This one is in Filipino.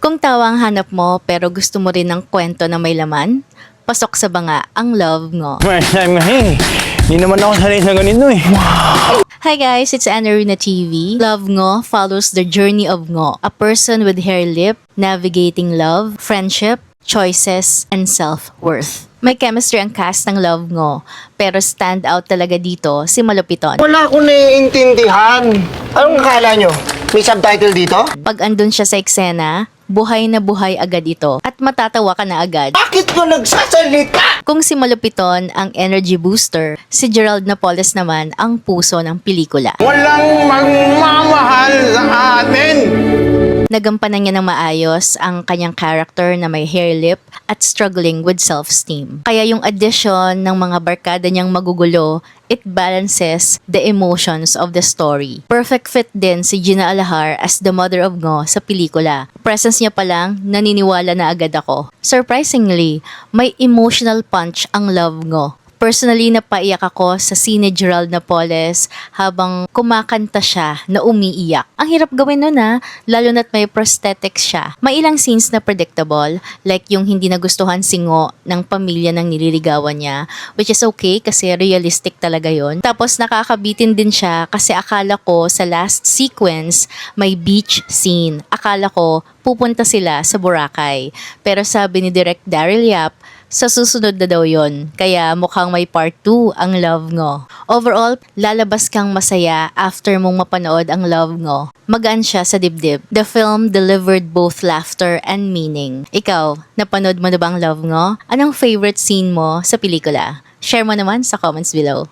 Kung tawa ang hanap mo pero gusto mo rin ng kwento na may laman, pasok sa banga ang Love Ngo. First time kasi. Hindi naman ako sanay sa ganito eh. Hi guys, it's Anarina TV. Love Ngo follows the journey of Ngo, a person with hair lip, navigating love, friendship, choices, and self-worth. May chemistry ang cast ng Love Ngo, pero stand out talaga dito si Malupiton. Wala akong naiintindihan. Anong akala nyo? May subtitle dito? Pag andun siya sa eksena, buhay na buhay agad ito at matatawa ka na agad. Bakit ko nagsasalita? Kung si Malupiton ang energy booster, si Gerald Napoles naman ang puso ng pelikula. Walang magmamahal sa atin! Nagampanan niya ng maayos ang kanyang character na may hair lip at struggling with self-esteem. Kaya yung addition ng mga barkada niyang magugulo, it balances the emotions of the story. Perfect fit din si Gina Alahar as the mother of Ngo sa pelikula. Presence niya pa lang, naniniwala na agad ako. Surprisingly, may emotional punch ang Love Ngo. Personally, napaiyak ako sa scene ni Gerald Napoles habang kumakanta siya na umiiyak. Ang hirap gawin nun lalo na't may prosthetics siya. May ilang scenes na predictable, like yung hindi nagustuhan si Ngo ng pamilya ng nililigawan niya, which is okay kasi realistic talaga yon. Tapos nakakabitin din siya kasi akala ko sa last sequence may beach scene. Akala ko pupunta sila sa Boracay. Pero sabi ni Direk Daryl Yap, sa susunod na daw yon. Kaya mukhang may part 2 ang Love Ngo. Overall, lalabas kang masaya after mong mapanood ang Love Ngo. Magaan siya sa dibdib. The film delivered both laughter and meaning. Ikaw, napanood mo na ba ang Love Ngo? Anong favorite scene mo sa pelikula? Share mo naman sa comments below.